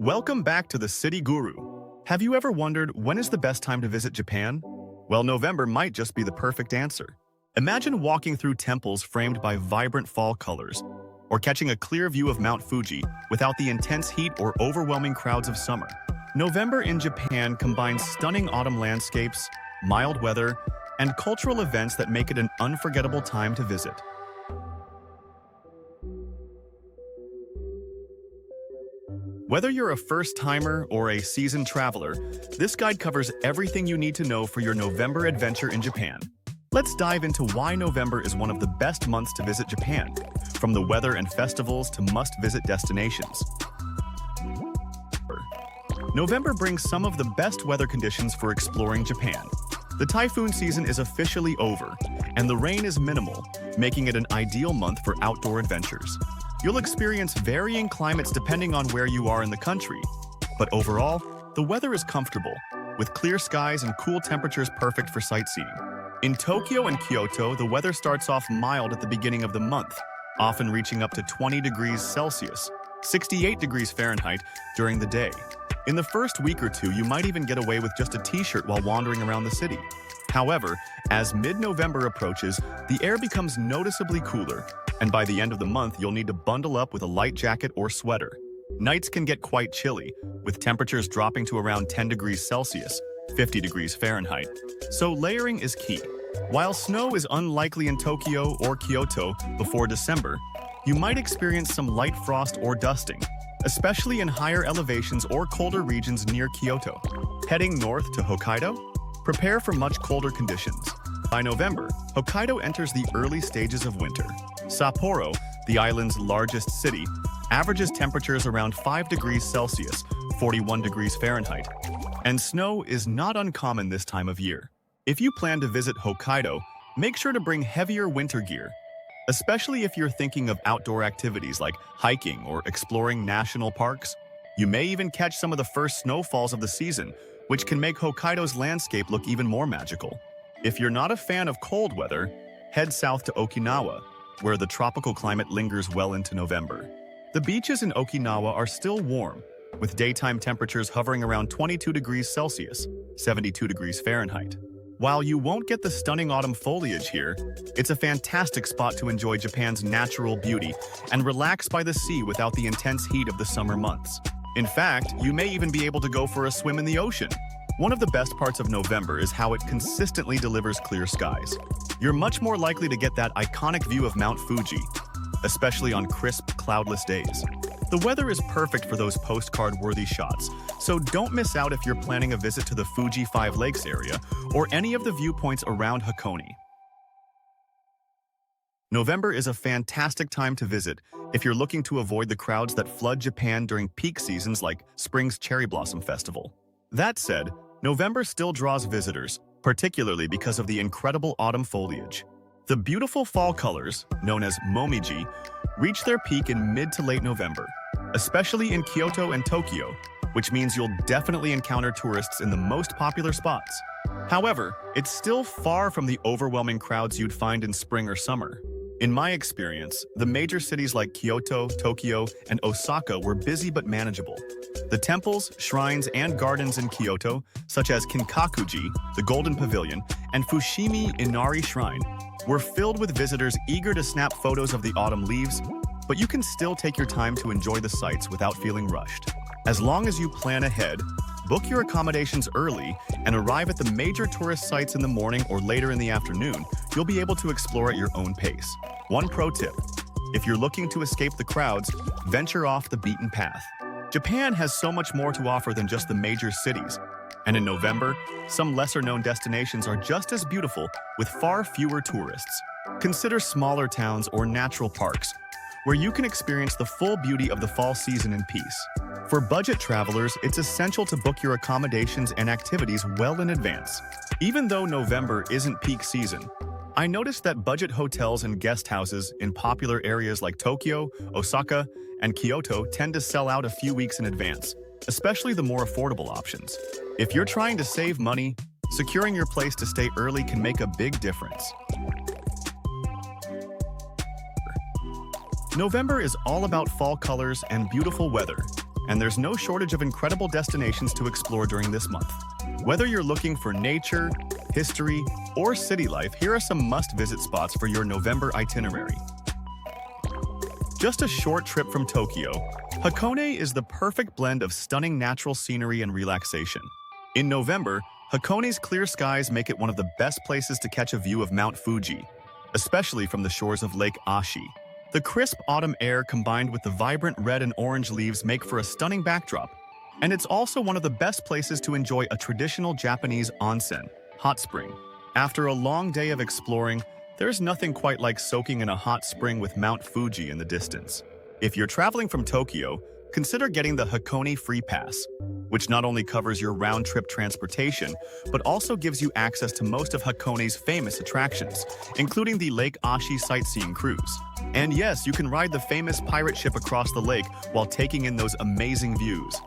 Welcome back to the City Guru. Have you ever wondered when is the best time to visit Japan? Well, November might just be the perfect answer. Imagine walking through temples framed by vibrant fall colors, or catching a clear view of Mount Fuji without the intense heat or overwhelming crowds of summer. November in Japan combines stunning autumn landscapes, mild weather, and cultural events that make it an unforgettable time to visit. Whether you're a first-timer or a seasoned traveler, this guide covers everything you need to know for your November adventure in Japan. Let's dive into why November is one of the best months to visit Japan, from the weather and festivals to must-visit destinations. November brings some of the best weather conditions for exploring Japan. The typhoon season is officially over, and the rain is minimal, making it an ideal month for outdoor adventures. You'll experience varying climates depending on where you are in the country, but overall, the weather is comfortable, with clear skies and cool temperatures perfect for sightseeing. In Tokyo and Kyoto, the weather starts off mild at the beginning of the month, often reaching up to 20 degrees Celsius, 68 degrees Fahrenheit, during the day. In the first week or two, you might even get away with just a t-shirt while wandering around the city. However, as mid-November approaches, the air becomes noticeably cooler, and by the end of the month, you'll need to bundle up with a light jacket or sweater. Nights can get quite chilly, with temperatures dropping to around 10 degrees Celsius, 50 degrees Fahrenheit. So layering is key. While snow is unlikely in Tokyo or Kyoto before December, you might experience some light frost or dusting, especially in higher elevations or colder regions near Kyoto. Heading north to Hokkaido? Prepare for much colder conditions. By November, Hokkaido enters the early stages of winter. Sapporo, the island's largest city, averages temperatures around 5 degrees Celsius, 41 degrees Fahrenheit. And snow is not uncommon this time of year. If you plan to visit Hokkaido, make sure to bring heavier winter gear, especially if you're thinking of outdoor activities like hiking or exploring national parks. You may even catch some of the first snowfalls of the season, which can make Hokkaido's landscape look even more magical. If you're not a fan of cold weather, head south to Okinawa, where the tropical climate lingers well into November. The beaches in Okinawa are still warm, with daytime temperatures hovering around 22 degrees Celsius, 72 degrees Fahrenheit. While you won't get the stunning autumn foliage here, it's a fantastic spot to enjoy Japan's natural beauty and relax by the sea without the intense heat of the summer months. In fact, you may even be able to go for a swim in the ocean. One of the best parts of November is how it consistently delivers clear skies. You're much more likely to get that iconic view of Mount Fuji, especially on crisp, cloudless days. The weather is perfect for those postcard-worthy shots, so don't miss out if you're planning a visit to the Fuji Five Lakes area or any of the viewpoints around Hakone. November is a fantastic time to visit if you're looking to avoid the crowds that flood Japan during peak seasons like spring's Cherry Blossom Festival. That said, November still draws visitors, particularly because of the incredible autumn foliage. The beautiful fall colors, known as momiji, reach their peak in mid to late November, especially in Kyoto and Tokyo, which means you'll definitely encounter tourists in the most popular spots. However, it's still far from the overwhelming crowds you'd find in spring or summer. In my experience, the major cities like Kyoto, Tokyo, and Osaka were busy but manageable. The temples, shrines, and gardens in Kyoto, such as Kinkakuji, the Golden Pavilion, and Fushimi Inari Shrine, were filled with visitors eager to snap photos of the autumn leaves, but you can still take your time to enjoy the sights without feeling rushed. As long as you plan ahead, book your accommodations early, and arrive at the major tourist sites in the morning or later in the afternoon, you'll be able to explore at your own pace. One pro tip: if you're looking to escape the crowds, venture off the beaten path. Japan has so much more to offer than just the major cities, and in November, some lesser-known destinations are just as beautiful with far fewer tourists. Consider smaller towns or natural parks, where you can experience the full beauty of the fall season in peace. For budget travelers, it's essential to book your accommodations and activities well in advance. Even though November isn't peak season, I noticed that budget hotels and guest houses in popular areas like Tokyo, Osaka, and Kyoto tend to sell out a few weeks in advance, especially the more affordable options. If you're trying to save money, securing your place to stay early can make a big difference. November is all about fall colors and beautiful weather, and there's no shortage of incredible destinations to explore during this month. Whether you're looking for nature, history, or city life, here are some must-visit spots for your November itinerary. Just a short trip from Tokyo, Hakone is the perfect blend of stunning natural scenery and relaxation. In November, Hakone's clear skies make it one of the best places to catch a view of Mount Fuji, especially from the shores of Lake Ashi. The crisp autumn air combined with the vibrant red and orange leaves make for a stunning backdrop, and it's also one of the best places to enjoy a traditional Japanese onsen, hot spring. After a long day of exploring, there's nothing quite like soaking in a hot spring with Mount Fuji in the distance. If you're traveling from Tokyo, consider getting the Hakone Free Pass, which not only covers your round-trip transportation, but also gives you access to most of Hakone's famous attractions, including the Lake Ashi sightseeing cruise. And yes, you can ride the famous pirate ship across the lake while taking in those amazing views.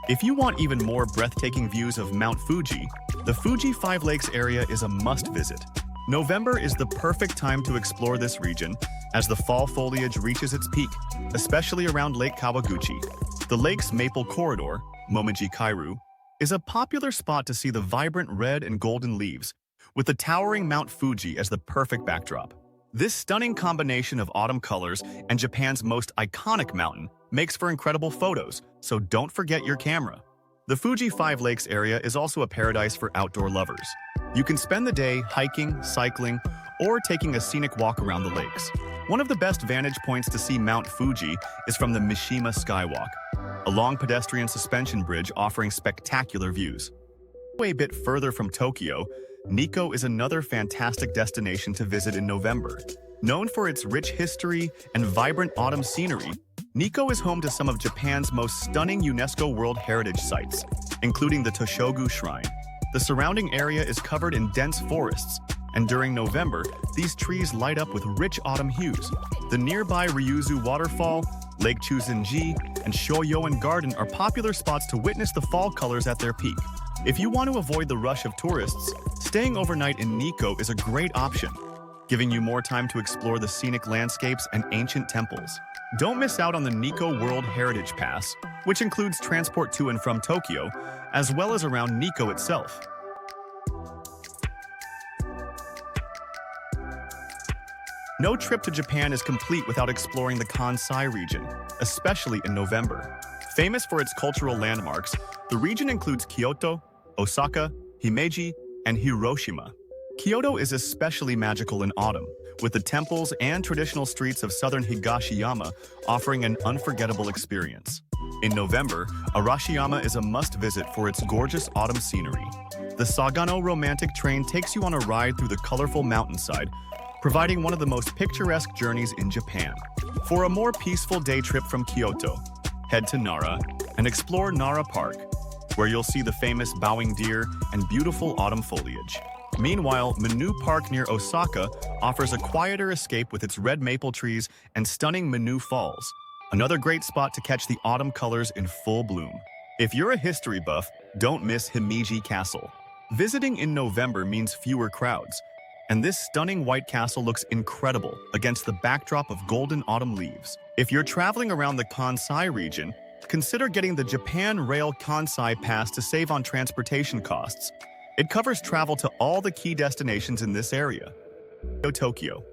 If you want even more breathtaking views of Mount Fuji, the Fuji 5 Lakes area is a must-visit. November is the perfect time to explore this region as the fall foliage reaches its peak, especially around Lake Kawaguchi. The lake's maple corridor, Momiji Kairu, is a popular spot to see the vibrant red and golden leaves, with the towering Mount Fuji as the perfect backdrop. This stunning combination of autumn colors and Japan's most iconic mountain makes for incredible photos, so don't forget your camera. The Fuji 5 Lakes area is also a paradise for outdoor lovers. You can spend the day hiking, cycling, or taking a scenic walk around the lakes. One of the best vantage points to see Mount Fuji is from the Mishima Skywalk, a long pedestrian suspension bridge offering spectacular views. A bit further from Tokyo, Nikko is another fantastic destination to visit in November. Known for its rich history and vibrant autumn scenery, Nikko is home to some of Japan's most stunning UNESCO World Heritage sites, including the Toshogu Shrine. The surrounding area is covered in dense forests, and during November, these trees light up with rich autumn hues. The nearby Ryuzu Waterfall, Lake Chuzenji, and Shoyoan Garden are popular spots to witness the fall colors at their peak. If you want to avoid the rush of tourists, staying overnight in Nikko is a great option, giving you more time to explore the scenic landscapes and ancient temples. Don't miss out on the Nikko World Heritage Pass, which includes transport to and from Tokyo, as well as around Nikko itself. No trip to Japan is complete without exploring the Kansai region, especially in November. Famous for its cultural landmarks, the region includes Kyoto, Osaka, Himeji, and Hiroshima. Kyoto is especially magical in autumn, with the temples and traditional streets of southern Higashiyama offering an unforgettable experience. In November, Arashiyama is a must-visit for its gorgeous autumn scenery. The Sagano romantic train takes you on a ride through the colorful mountainside, providing one of the most picturesque journeys in Japan. For a more peaceful day trip from Kyoto, head to Nara and explore Nara Park, where you'll see the famous bowing deer and beautiful autumn foliage. Meanwhile, Manu Park near Osaka offers a quieter escape with its red maple trees and stunning Manu Falls, another great spot to catch the autumn colors in full bloom. If you're a history buff, don't miss Himeji Castle. Visiting in November means fewer crowds, and this stunning white castle looks incredible against the backdrop of golden autumn leaves. If you're traveling around the Kansai region, consider getting the Japan Rail Kansai Pass to save on transportation costs. It covers travel to all the key destinations in this area. Tokyo.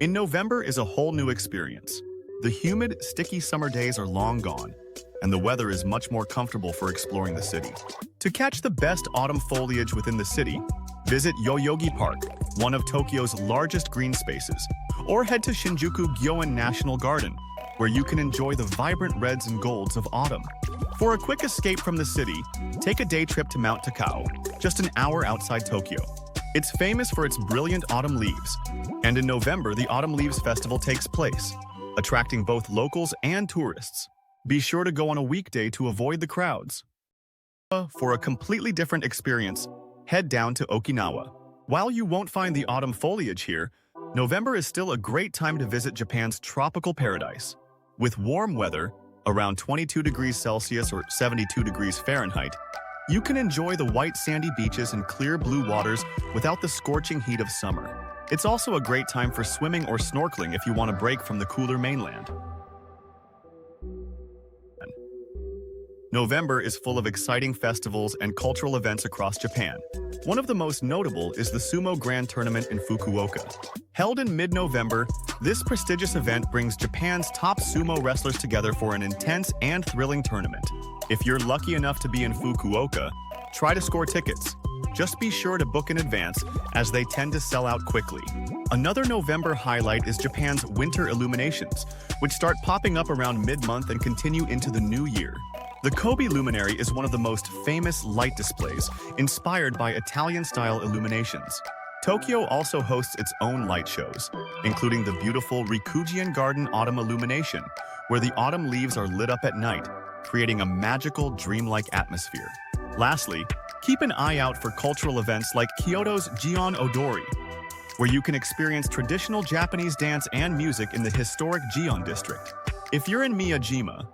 In November is a whole new experience. The humid, sticky summer days are long gone, and the weather is much more comfortable for exploring the city. To catch the best autumn foliage within the city, visit Yoyogi Park, one of Tokyo's largest green spaces, or head to Shinjuku Gyoen National Garden, where you can enjoy the vibrant reds and golds of autumn. For a quick escape from the city, take a day trip to Mount Takao, just an hour outside Tokyo. It's famous for its brilliant autumn leaves, and in November the Autumn Leaves Festival takes place, attracting both locals and tourists. Be sure to go on a weekday to avoid the crowds. For a completely different experience, head down to Okinawa. While you won't find the autumn foliage here, November is still a great time to visit Japan's tropical paradise. With warm weather, around 22 degrees Celsius or 72 degrees Fahrenheit, you can enjoy the white sandy beaches and clear blue waters without the scorching heat of summer. It's also a great time for swimming or snorkeling if you want a break from the cooler mainland. November is full of exciting festivals and cultural events across Japan. One of the most notable is the Sumo Grand Tournament in Fukuoka. Held in mid-November, this prestigious event brings Japan's top sumo wrestlers together for an intense and thrilling tournament. If you're lucky enough to be in Fukuoka, try to score tickets. Just be sure to book in advance, as they tend to sell out quickly. Another November highlight is Japan's winter illuminations, which start popping up around mid-month and continue into the new year. The Kobe Luminary is one of the most famous light displays, inspired by Italian-style illuminations. Tokyo also hosts its own light shows, including the beautiful Rikujian Garden Autumn Illumination, where the autumn leaves are lit up at night, creating a magical, dreamlike atmosphere. Lastly, keep an eye out for cultural events like Kyoto's Gion Odori, where you can experience traditional Japanese dance and music in the historic Gion district. If you're in Miyajima,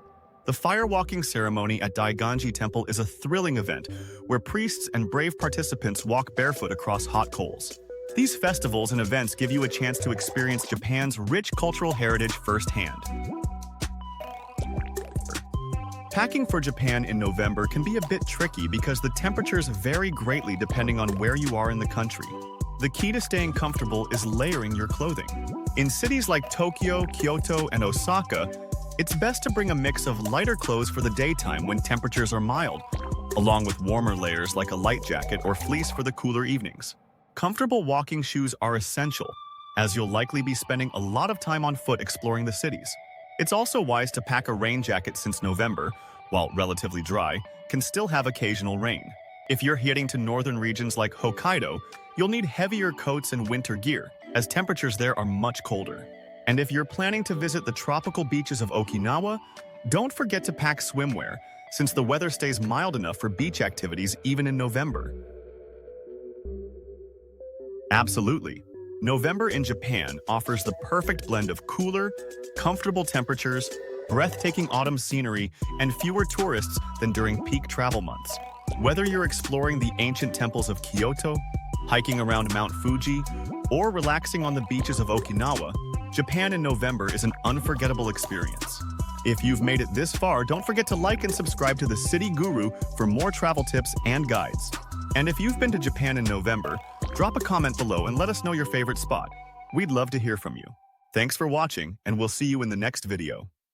the firewalking ceremony at Daiganji Temple is a thrilling event where priests and brave participants walk barefoot across hot coals. These festivals and events give you a chance to experience Japan's rich cultural heritage firsthand. Packing for Japan in November can be a bit tricky because the temperatures vary greatly depending on where you are in the country. The key to staying comfortable is layering your clothing. In cities like Tokyo, Kyoto, and Osaka, it's best to bring a mix of lighter clothes for the daytime when temperatures are mild, along with warmer layers like a light jacket or fleece for the cooler evenings. Comfortable walking shoes are essential, as you'll likely be spending a lot of time on foot exploring the cities. It's also wise to pack a rain jacket since November, while relatively dry, can still have occasional rain. If you're heading to northern regions like Hokkaido, you'll need heavier coats and winter gear, as temperatures there are much colder. And if you're planning to visit the tropical beaches of Okinawa, don't forget to pack swimwear, since the weather stays mild enough for beach activities even in November. Absolutely. November in Japan offers the perfect blend of cooler, comfortable temperatures, breathtaking autumn scenery, and fewer tourists than during peak travel months. Whether you're exploring the ancient temples of Kyoto, hiking around Mount Fuji, or relaxing on the beaches of Okinawa, Japan in November is an unforgettable experience. If you've made it this far, don't forget to like and subscribe to the City Guru for more travel tips and guides. And if you've been to Japan in November, drop a comment below and let us know your favorite spot. We'd love to hear from you. Thanks for watching, and we'll see you in the next video.